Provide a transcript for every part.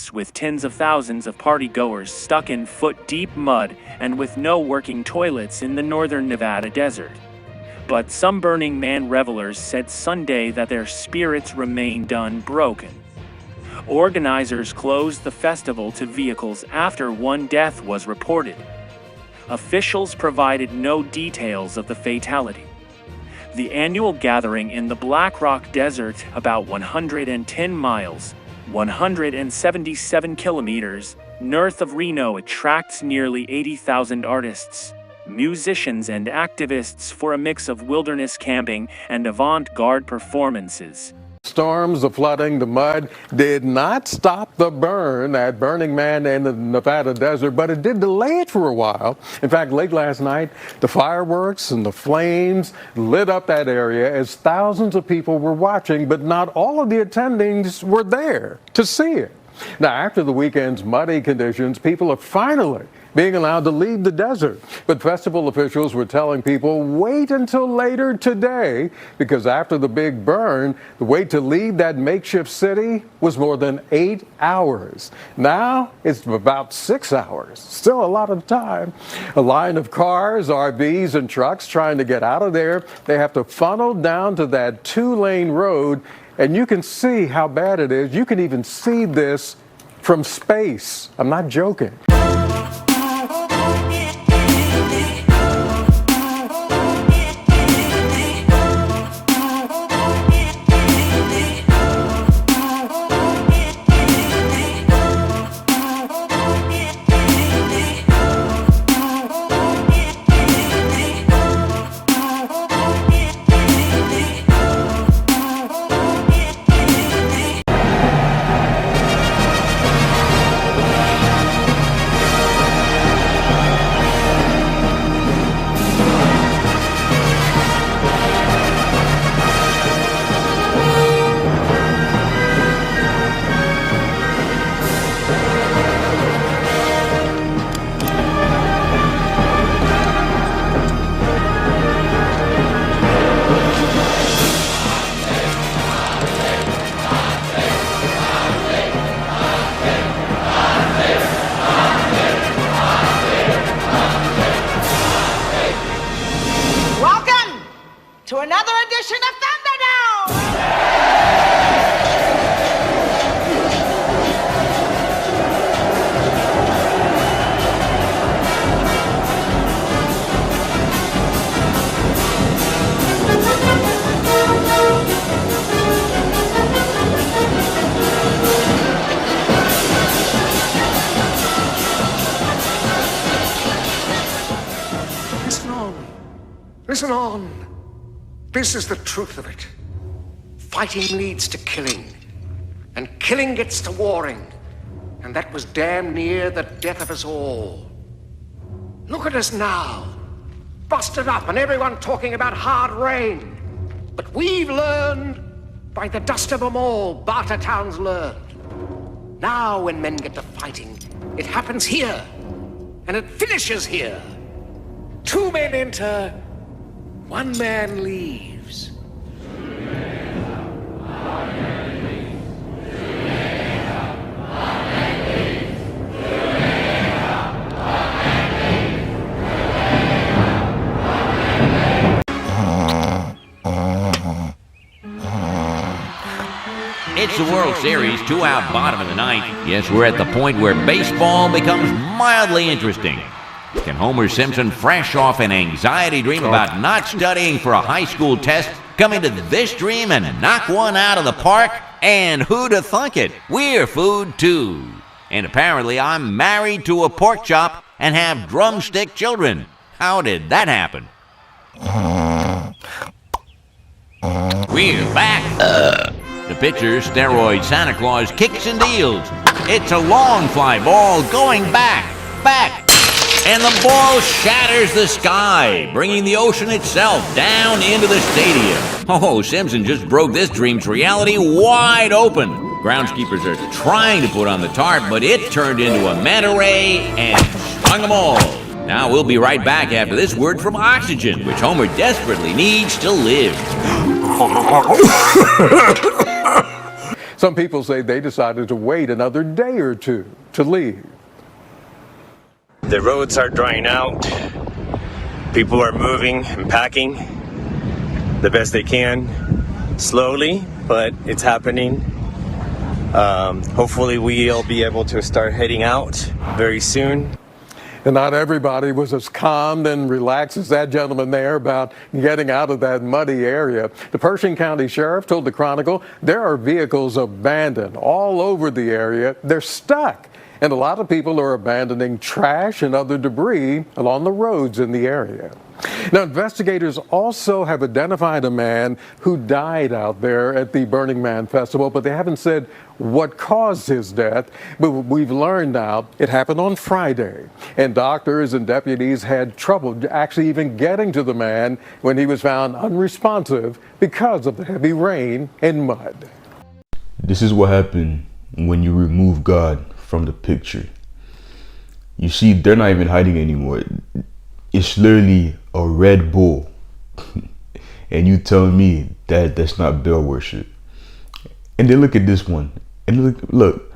mess with tens of thousands of partygoers stuck in foot-deep mud and with no working toilets in the northern Nevada desert. But some Burning Man revelers said Sunday that their spirits remained unbroken. Organizers closed the festival to vehicles after one death was reported. Officials provided no details of the fatality. The annual gathering in the Black Rock Desert, about 110 miles, 177 kilometers, north of Reno, attracts nearly 80,000 artists, musicians and activists for a mix of wilderness camping and avant-garde performances. Storms, the flooding, the mud did not stop the burn at Burning Man in the Nevada desert, but it did delay it for a while. In fact, late last night, the fireworks and the flames lit up that area as thousands of people were watching, but not all of the attendees were there to see it. Now, after the weekend's muddy conditions, people are finally being allowed to leave the desert. But festival officials were telling people, wait until later today, because after the big burn, the wait to leave that makeshift city was more than 8 hours. Now it's about 6 hours. Still a lot of time. A line of cars, RVs, and trucks trying to get out of there. They have to funnel down to that 2-lane road, and you can see how bad it is. You can even see this from space. I'm not joking. To another edition of Thunderdome! Listen on. Listen on. This is the truth of it. Fighting leads to killing, and killing gets to warring, and that was damn near the death of us all. Look at us now, busted up and everyone talking about hard rain. But we've learned, by the dust of them all, Bartertown's learned. Now when men get to fighting, it happens here, and it finishes here. 2 men enter, 1 man leaves. It's the World Series, 2 out, bottom of the ninth. Yes, we're at the point where baseball becomes mildly interesting. Can Homer Simpson, fresh off an anxiety dream about not studying for a high school test, come into this dream and knock one out of the park? And who'da thunk it? We're food too. And apparently I'm married to a pork chop and have drumstick children. How did that happen? We're back. The pitcher, steroid Santa Claus, kicks and deals. It's a long fly ball going back. And the ball shatters the sky, bringing the ocean itself down into the stadium. Oh, Simpson just broke this dream's reality wide open. Groundskeepers are trying to put on the tarp, but it turned into a manta ray and stung them all. Now we'll be right back after this word from oxygen, which Homer desperately needs to live. Some people say they decided to wait another day or two to leave. The roads are drying out. People are moving and packing the best they can, slowly, but it's happening. Hopefully we'll be able to start heading out very soon. And not everybody was as calm and relaxed as that gentleman there about getting out of that muddy area. The Pershing County Sheriff told the Chronicle there are vehicles abandoned all over the area. They're stuck. And a lot of people are abandoning trash and other debris along the roads in the area. Now, investigators also have identified a man who died out there at the Burning Man Festival, but they haven't said what caused his death. But we've learned now it happened on Friday, and doctors and deputies had trouble actually even getting to the man when he was found unresponsive because of the heavy rain and mud. This is what happened when you remove God from the picture. You see, they're not even hiding anymore. It's literally a Red Bull. And you tell me that that's not Baal worship. And then look at this one. And look,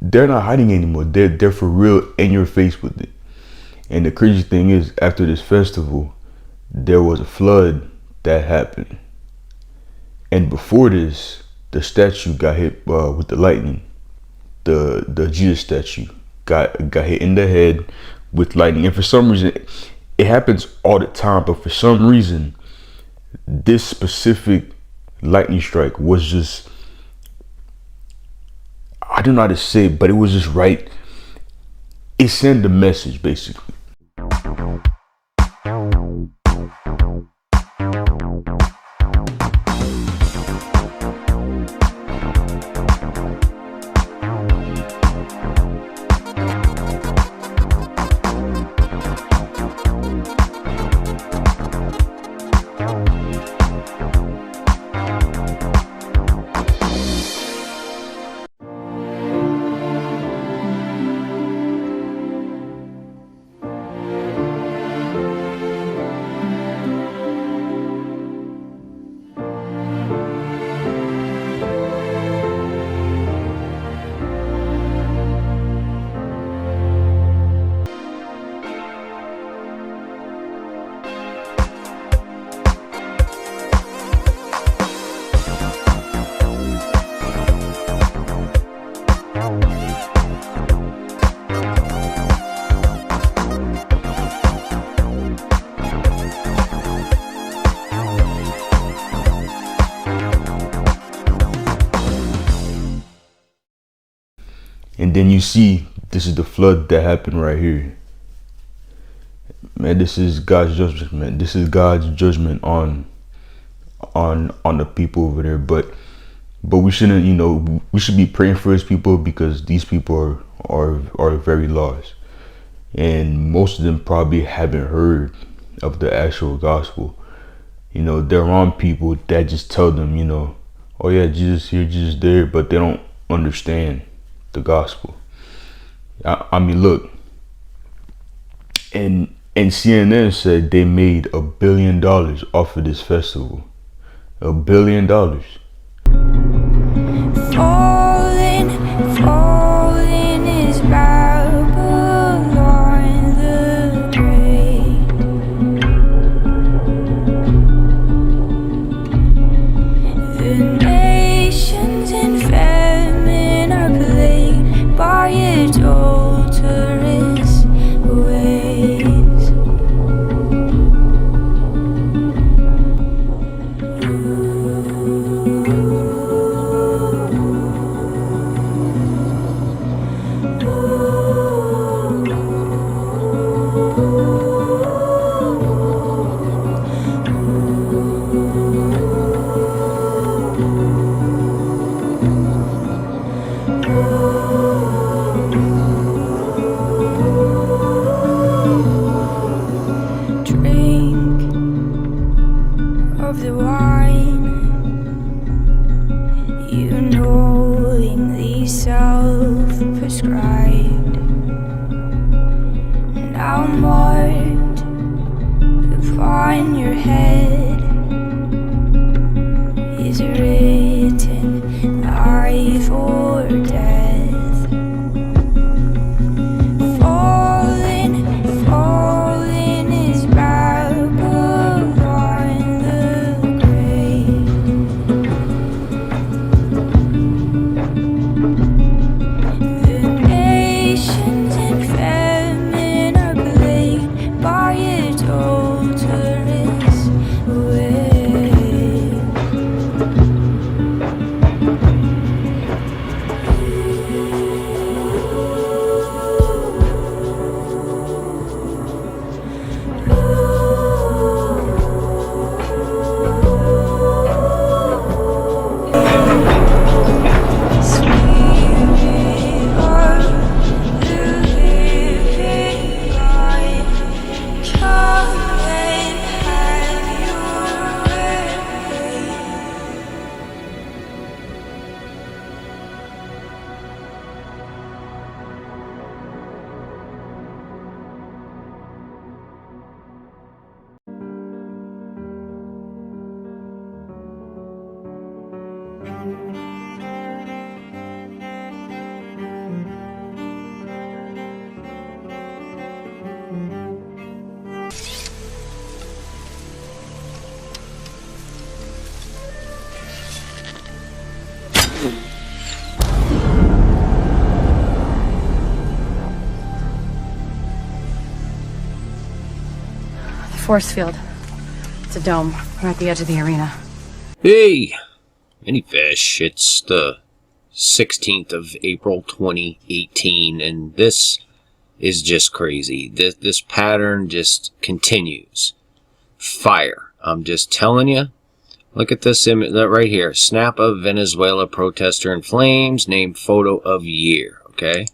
they're not hiding anymore. They're for real in your face with it. And the crazy thing is, after this festival, there was a flood that happened. And before this, the statue got hit with the lightning. The Jesus statue got hit in the head with lightning. And for some reason, it happens all the time, but for some reason, this specific lightning strike was just, I don't know how to say it, but it was just right. It sent a message, basically. And then you see, this is the flood that happened right here. Man, this is God's judgment, man. This is God's judgment on the people over there. But we shouldn't, we should be praying for his people, because these people are very lost. And most of them probably haven't heard of the actual gospel. They're on people that just tell them, oh yeah, Jesus here, Jesus there, but they don't understand the gospel. I mean, look, and CNN said they made $1 billion off of this festival. $1 billion. Falling is Babylon the Great. The nations in famine are plagued by adulterous ways. Drink of the wine, you knowingly self-prescribed. Now marked upon your head is written, force field. It's a dome. We're at the edge of the arena. Hey, Mini Fish. It's the 16th of April 2018, and this is just crazy. This pattern just continues. Fire. I'm just telling you. Look at this image right here. Snap of Venezuela protester in flames. Named photo of year. Okay?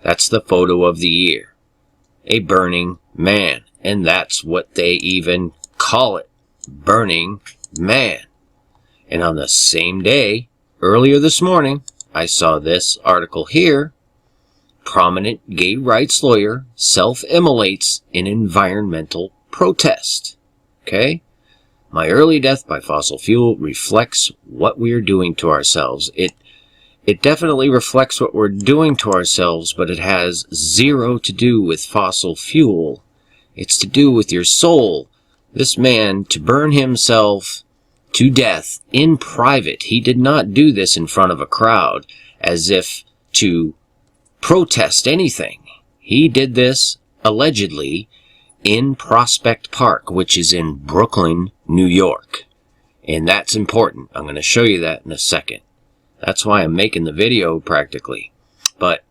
That's the photo of the year. A burning man. And that's what they even call it. Burning man. And on the same day, earlier this morning, I saw this article here. Prominent gay rights lawyer self-immolates in environmental protest. Okay? My early death by fossil fuel reflects what we're doing to ourselves. It definitely reflects what we're doing to ourselves, but it has zero to do with fossil fuel. It's to do with your soul. This man, to burn himself to death in private. He did not do this in front of a crowd as if to protest anything. He did this, allegedly, in Prospect Park, which is in Brooklyn, New York. And that's important. I'm going to show you that in a second. That's why I'm making the video, practically. But,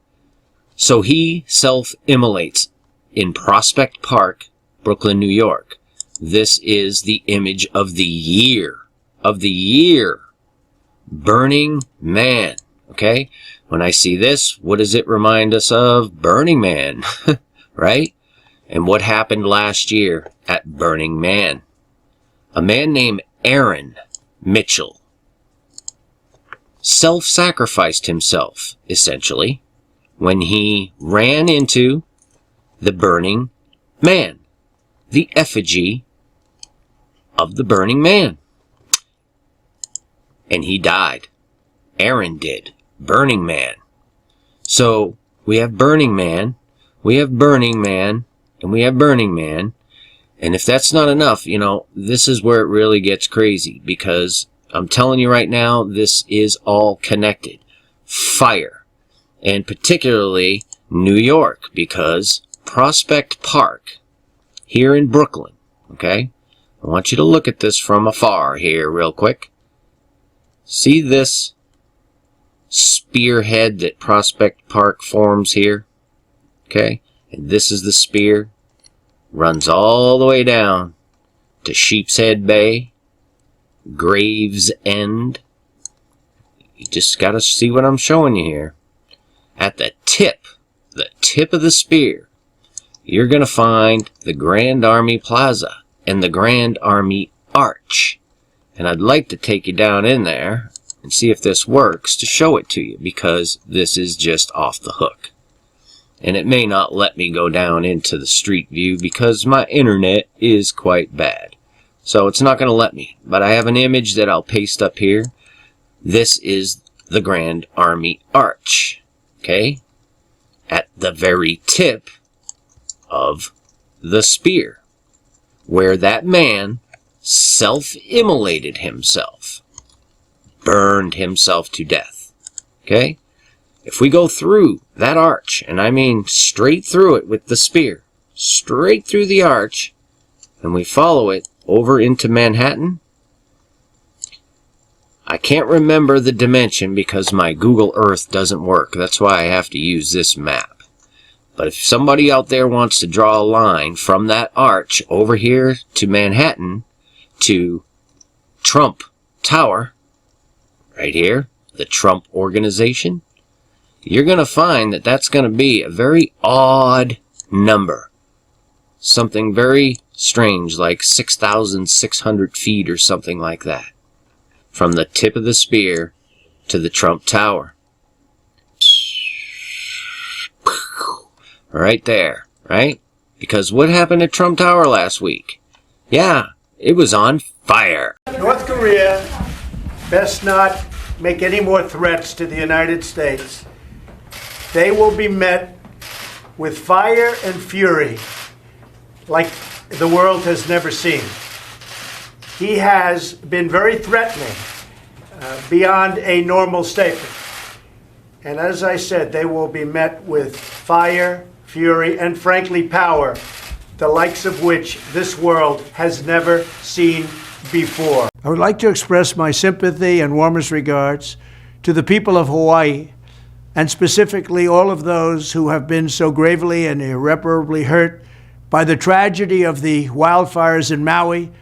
so he self-immolates in Prospect Park, Brooklyn, New York. This is the image of the year. Of the year. Burning Man. Okay? When I see this, what does it remind us of? Burning Man. Right? And what happened last year at Burning Man? A man named Aaron Mitchell self-sacrificed himself, essentially, when he ran into the Burning Man. The effigy of the Burning Man. And he died. Aaron did. Burning Man. So, we have Burning Man, we have Burning Man, and we have Burning Man. And if that's not enough, you know, this is where it really gets crazy. Because I'm telling you right now, this is all connected. Fire. And particularly New York. Because Prospect Park, here in Brooklyn, okay? I want you to look at this from afar here real quick. See this spearhead that Prospect Park forms here? Okay? And this is the spear. Runs all the way down to Sheepshead Bay, Gravesend. You just gotta see what I'm showing you here. At the tip of the spear, you're gonna find the Grand Army Plaza and the Grand Army Arch. And I'd like to take you down in there and see if this works to show it to you, because this is just off the hook. And it may not let me go down into the street view because my internet is quite bad. So it's not going to let me. But I have an image that I'll paste up here. This is the Grand Army Arch. Okay? At the very tip of the spear, where that man self-immolated himself. Burned himself to death. Okay? If we go through that arch, and I mean straight through it with the spear, straight through the arch, and we follow it over into Manhattan, I can't remember the dimension because my Google Earth doesn't work. That's why I have to use this map. But if somebody out there wants to draw a line from that arch over here to Manhattan to Trump Tower, right here, the Trump Organization, you're going to find that that's going to be a very odd number. Something very strange, like 6,600 feet or something like that. From the tip of the spear to the Trump Tower. Right there, right? Because what happened at Trump Tower last week? Yeah, it was on fire. North Korea best not make any more threats to the United States. They will be met with fire and fury like the world has never seen. He has been very threatening beyond a normal statement. And as I said, they will be met with fire, fury, and frankly, power. the likes of which this world has never seen before. I would like to express my sympathy and warmest regards to the people of Hawaii, and specifically all of those who have been so gravely and irreparably hurt by the tragedy of the wildfires in Maui,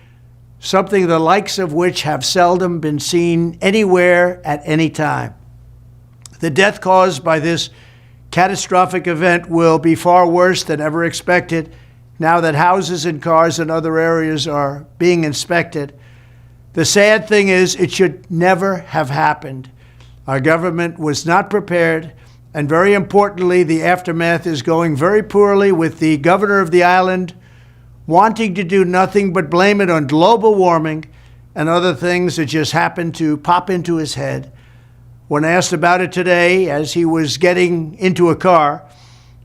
something the likes of which have seldom been seen anywhere at any time. The death caused by this catastrophic event will be far worse than ever expected now that houses and cars and other areas are being inspected. The sad thing is, it should never have happened. Our government was not prepared, and very importantly, the aftermath is going very poorly, with the governor of the island wanting to do nothing but blame it on global warming and other things that just happened to pop into his head. When asked about it today, as he was getting into a car,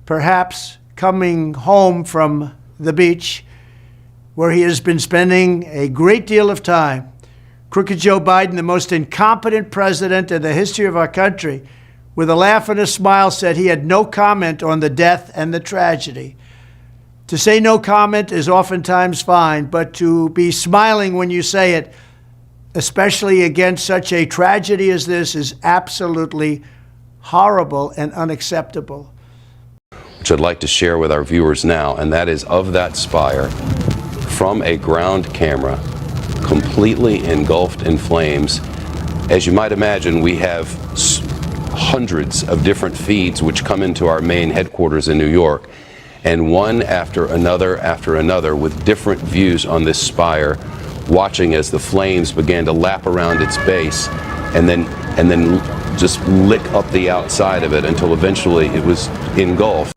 perhaps coming home from the beach, where he has been spending a great deal of time, Crooked Joe Biden, the most incompetent president in the history of our country, with a laugh and a smile said he had no comment on the death and the tragedy. To say no comment is oftentimes fine, but to be smiling when you say it, especially against such a tragedy as this, is absolutely horrible and unacceptable. Which I'd like to share with our viewers now, and that is of that spire from a ground camera, completely engulfed in flames. As you might imagine, we have hundreds of different feeds which come into our main headquarters in New York, and one after another with different views on this spire, watching as the flames began to lap around its base and then just lick up the outside of it until eventually it was engulfed.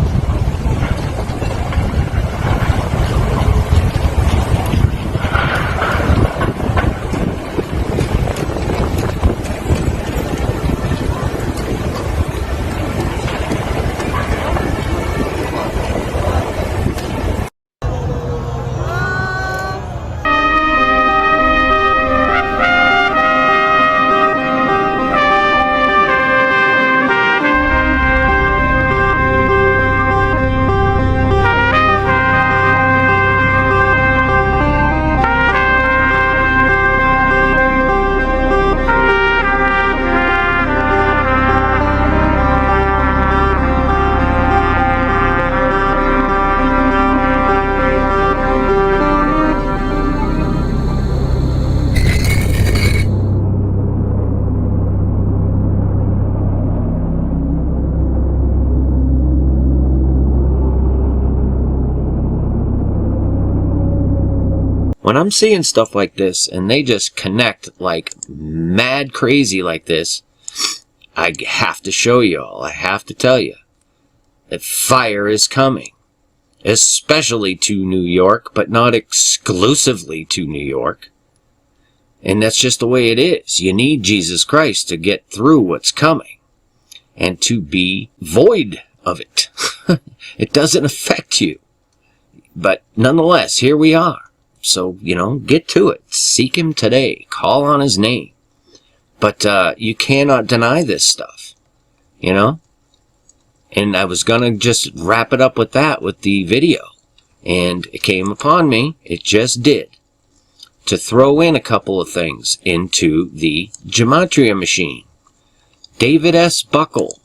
When I'm seeing stuff like this and they just connect like mad crazy like this, I have to show you all, I have to tell you that fire is coming, especially to New York, but not exclusively to New York. And that's just the way it is. You need Jesus Christ to get through what's coming and to be void of it. It doesn't affect you. But nonetheless, here we are. So, get to it. Seek him today. Call on his name. But you cannot deny this stuff, And I was going to just wrap it up with that, with the video. And it came upon me, it just did, to throw in a couple of things into the Gematria machine. David S. Buckle.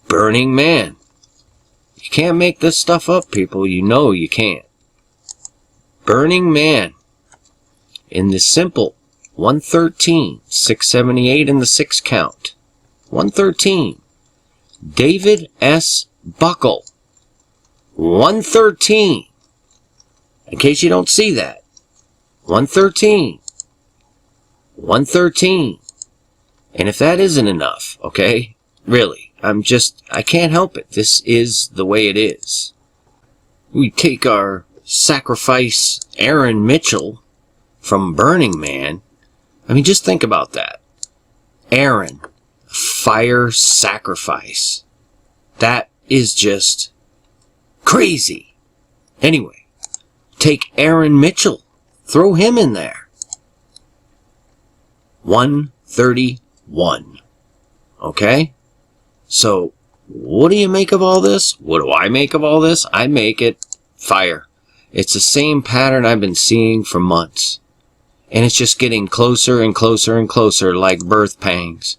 Burning Man. You can't make this stuff up, people. You know you can't. Burning Man, in the simple 113, 678 in the 6 count. 113. David S. Buckle. 113. In case you don't see that. 113. 113. And if that isn't enough, okay, really, I can't help it. This is the way it is. We take our sacrifice Aaron Mitchell from Burning Man. I mean, just think about that. Aaron, fire sacrifice. That is just crazy. Anyway, take Aaron Mitchell. Throw him in there. 131. Okay? So, what do you make of all this? What do I make of all this? I make it fire. It's the same pattern I've been seeing for months. And it's just getting closer and closer and closer, like birth pangs.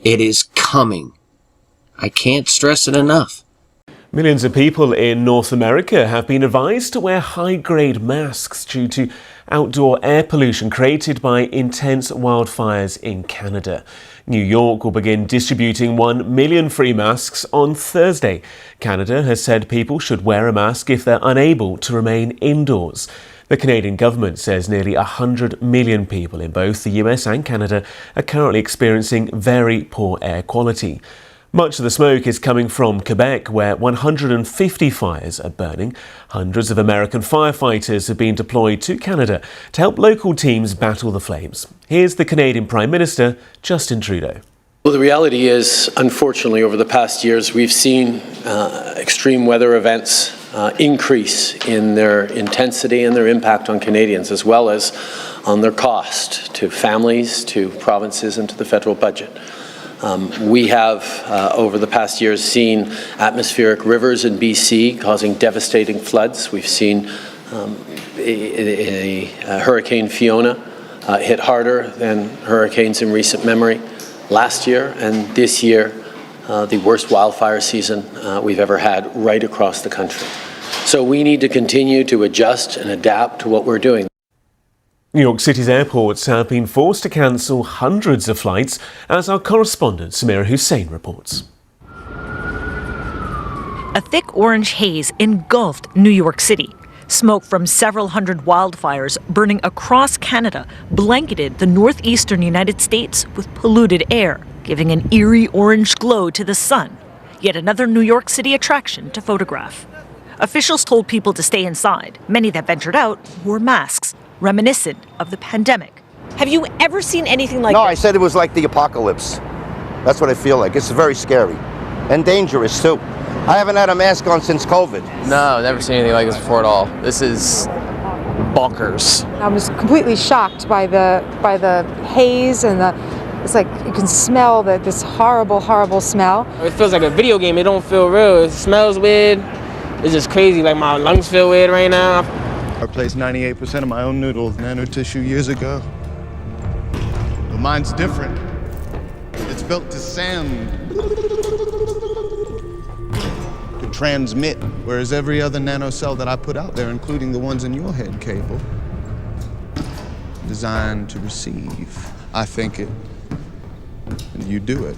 It is coming. I can't stress it enough. Millions of people in North America have been advised to wear high-grade masks due to outdoor air pollution created by intense wildfires in Canada. New York will begin distributing 1 million free masks on Thursday. Canada has said people should wear a mask if they're unable to remain indoors. The Canadian government says nearly 100 million people in both the US and Canada are currently experiencing very poor air quality. Much of the smoke is coming from Quebec, where 150 fires are burning. Hundreds of American firefighters have been deployed to Canada to help local teams battle the flames. Here's the Canadian Prime Minister, Justin Trudeau. Well, the reality is, unfortunately, over the past years, we've seen extreme weather events increase in their intensity and their impact on Canadians, as well as on their cost to families, to provinces, and to the federal budget. We have, over the past years, seen atmospheric rivers in BC causing devastating floods. We've seen Hurricane Fiona hit harder than hurricanes in recent memory last year, and this year, the worst wildfire season we've ever had right across the country. So we need to continue to adjust and adapt to what we're doing. New York City's airports have been forced to cancel hundreds of flights, as our correspondent Samira Hussein reports. A thick orange haze engulfed New York City. Smoke from several hundred wildfires burning across Canada blanketed the northeastern United States with polluted air, giving an eerie orange glow to the sun. Yet another New York City attraction to photograph. Officials told people to stay inside. Many that ventured out wore masks, reminiscent of the pandemic. Have you ever seen anything like this? No, I said it was like the apocalypse. That's what I feel like. It's very scary and dangerous too. I haven't had a mask on since COVID. No, never seen anything like this before at all. This is bonkers. I was completely shocked by the haze and it's like you can smell this horrible, horrible smell. It feels like a video game. It don't feel real. It smells weird. It's just crazy. Like my lungs feel weird right now. I replaced 98% of my own noodle with nanotissue years ago. But mine's different. It's built to send, to transmit, whereas every other nanocell that I put out there, including the ones in your head, Cable, designed to receive. I think it, and you do it.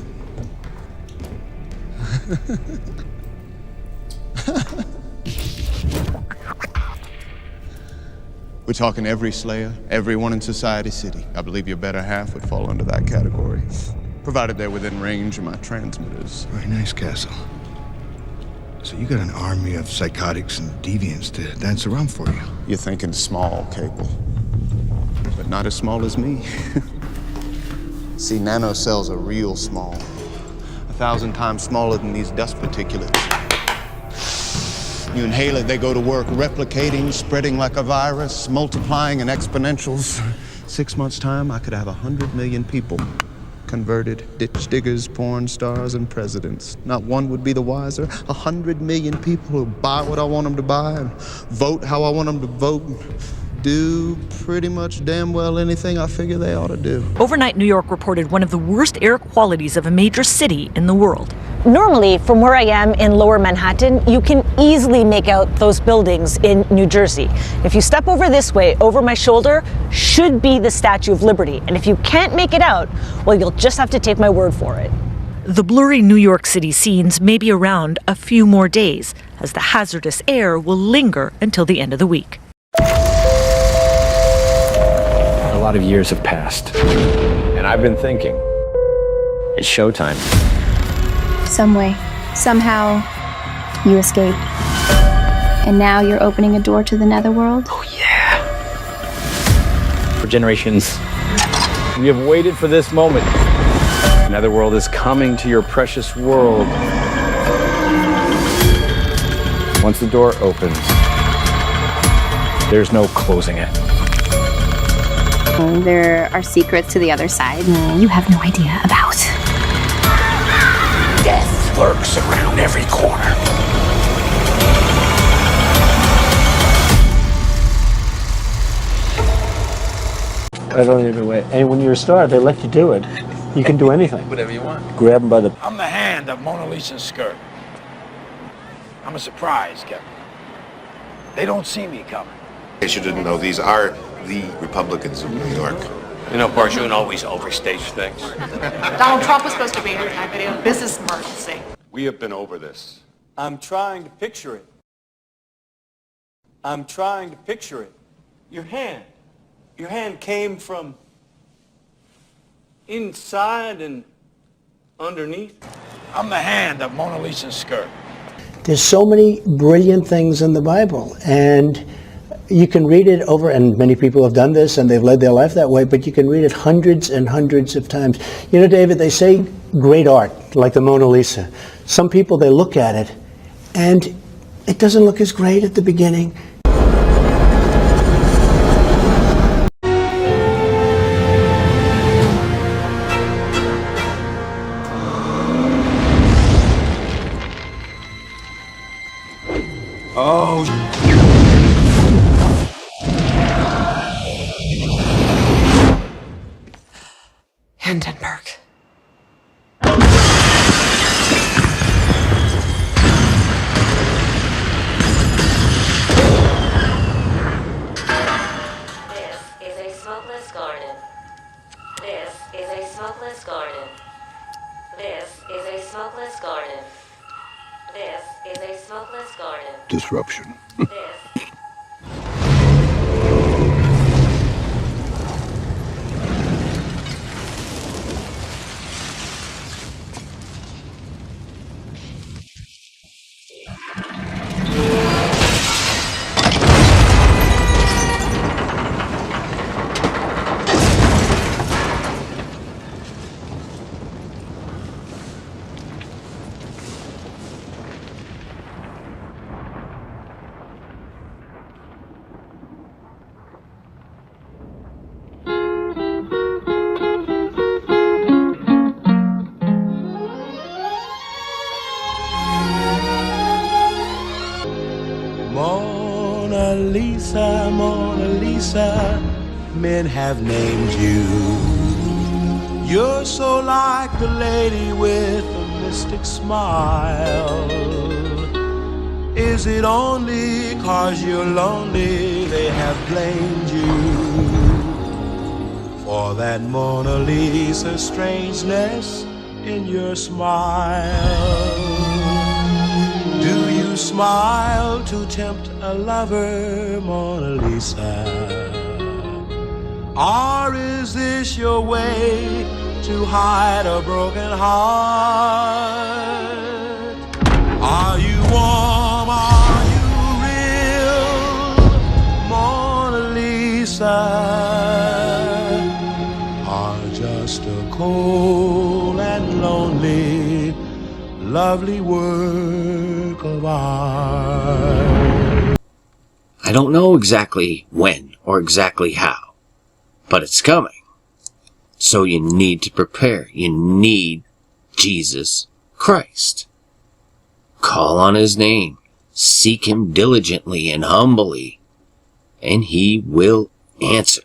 We're talking every Slayer, everyone in Society City. I believe your better half would fall under that category, provided they're within range of my transmitters. Very nice, Castle. So you got an army of psychotics and deviants to dance around for you. You're thinking small, Cable, but not as small as me. See, nanocells are real small, 1,000 times smaller than these dust particulates. You inhale it, they go to work replicating, spreading like a virus, multiplying in exponentials. 6 months' time, I could have 100 million people converted, ditch diggers, porn stars, and presidents. Not one would be the wiser. 100 million people who buy what I want them to buy and vote how I want them to vote. Do pretty much damn well anything I figure they ought to do. Overnight, New York reported one of the worst air qualities of a major city in the world. Normally, from where I am in Lower Manhattan, you can easily make out those buildings in New Jersey. If you step over this way, over my shoulder, should be the Statue of Liberty. And if you can't make it out, well, you'll just have to take my word for it. The blurry New York City scenes may be around a few more days, as the hazardous air will linger until the end of the week. A lot of years have passed, and I've been thinking, it's showtime. Some way, somehow, you escaped. And now you're opening a door to the netherworld? Oh yeah. For generations, we have waited for this moment. Netherworld is coming to your precious world. Once the door opens, there's no closing it. There are secrets to the other side you have no idea about. Death lurks around every corner. I don't even wait. And when you're a star, they let you do it. You can do anything. Whatever you want. Grab them by the... I'm the hand of Mona Lisa's skirt. I'm a surprise, Kevin. They don't see me coming. In case you didn't know, these are the Republicans of New York. You know, Barjoon always overstates things. Donald Trump was supposed to be here tonight, but he had a business emergency. We have been over this. I'm trying to picture it. I'm trying to picture it. Your hand. Your hand came from inside and underneath. I'm the hand of Mona Lisa's skirt. There's so many brilliant things in the Bible, and you can read it over, and many people have done this and they've led their life that way, but you can read it hundreds and hundreds of times. You know, David, they say great art, like the Mona Lisa. Some people, they look at it and it doesn't look as great at the beginning. Oh. Hindenburg. This is a smokeless garden. This is a smokeless garden. This is a smokeless garden. This is a smokeless garden. Disruption. Mona Lisa, Mona Lisa, men have named you. You're so like the lady with a mystic smile. Is it only 'cause you're lonely they have blamed you for that Mona Lisa strangeness in your smile? Do you smile to tempt a lover, Mona Lisa? Or is this your way to hide a broken heart? Are you warm? Are you real, Mona Lisa? Or just a cold and lonely, lovely work of art? I don't know exactly when or exactly how, but it's coming. So you need to prepare. You need Jesus Christ. Call on his name. Seek him diligently and humbly, and he will answer.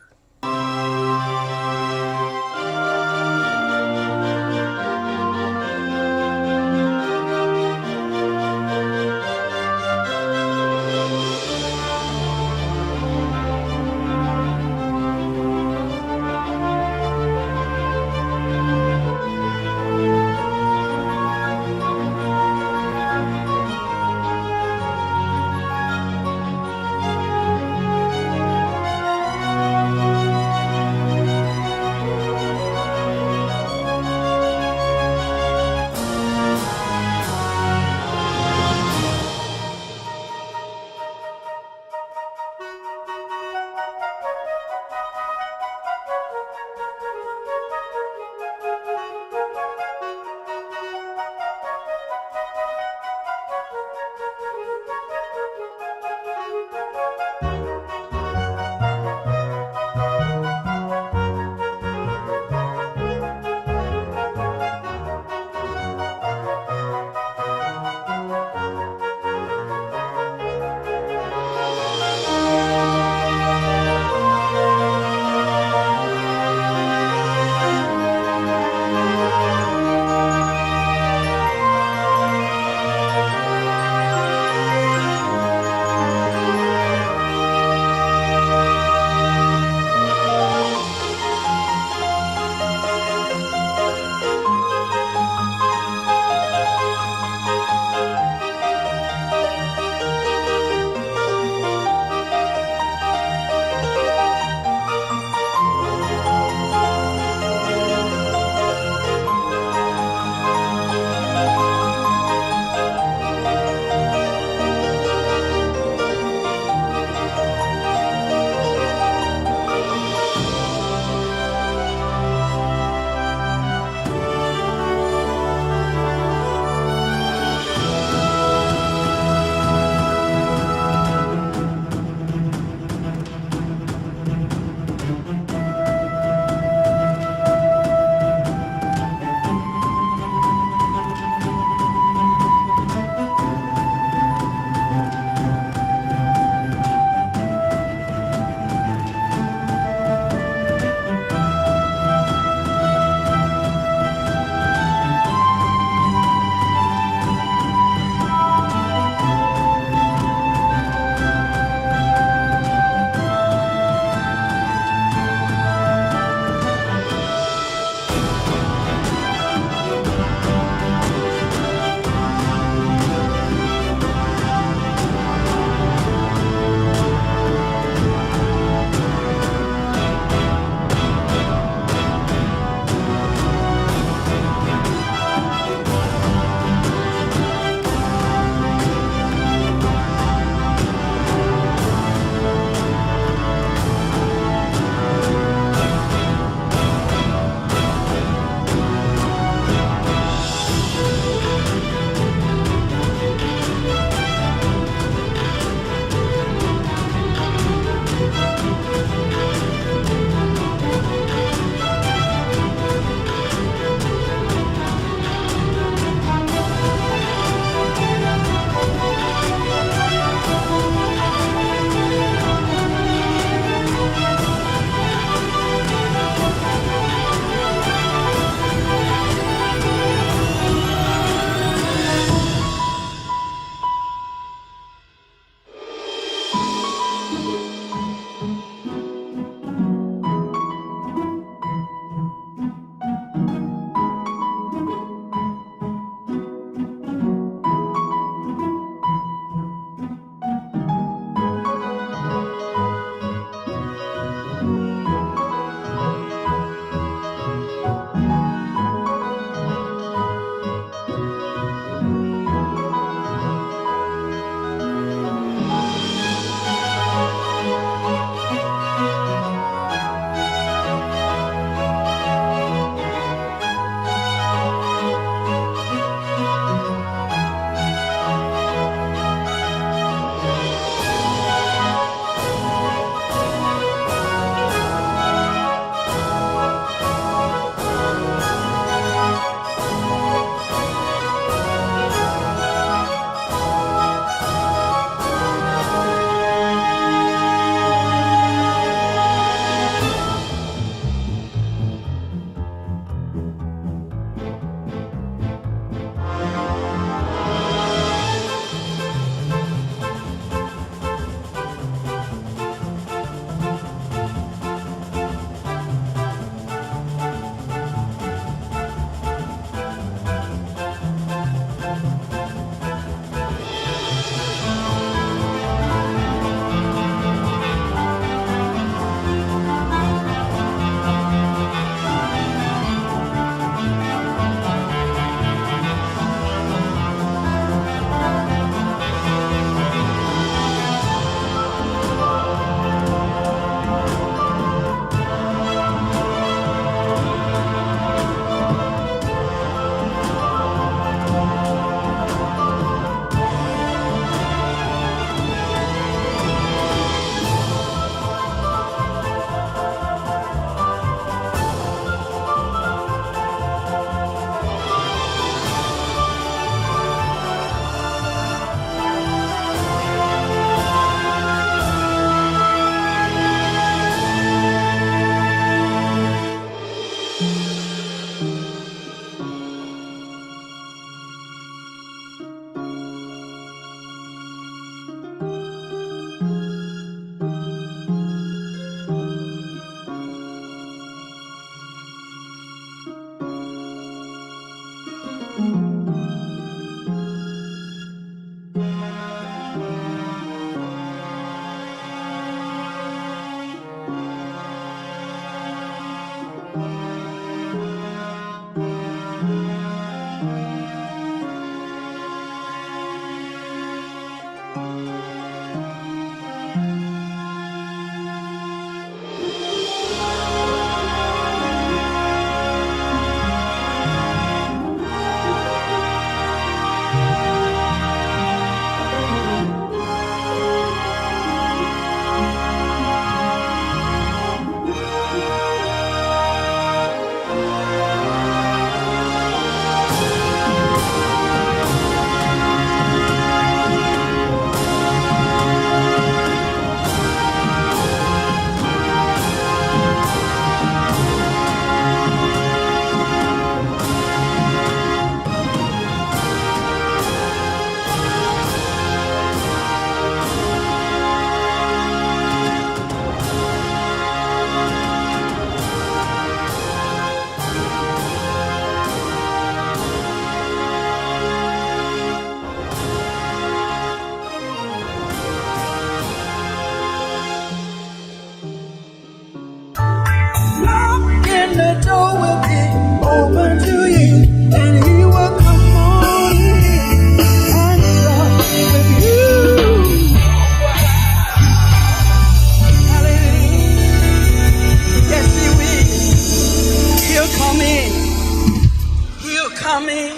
come in.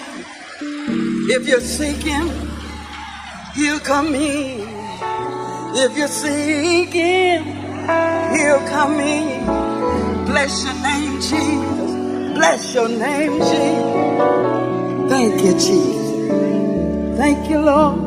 If you're seeking, he'll come in. If you're seeking, he'll come in. Bless your name, Jesus. Bless your name, Jesus. Thank you, Jesus. Thank you, Lord.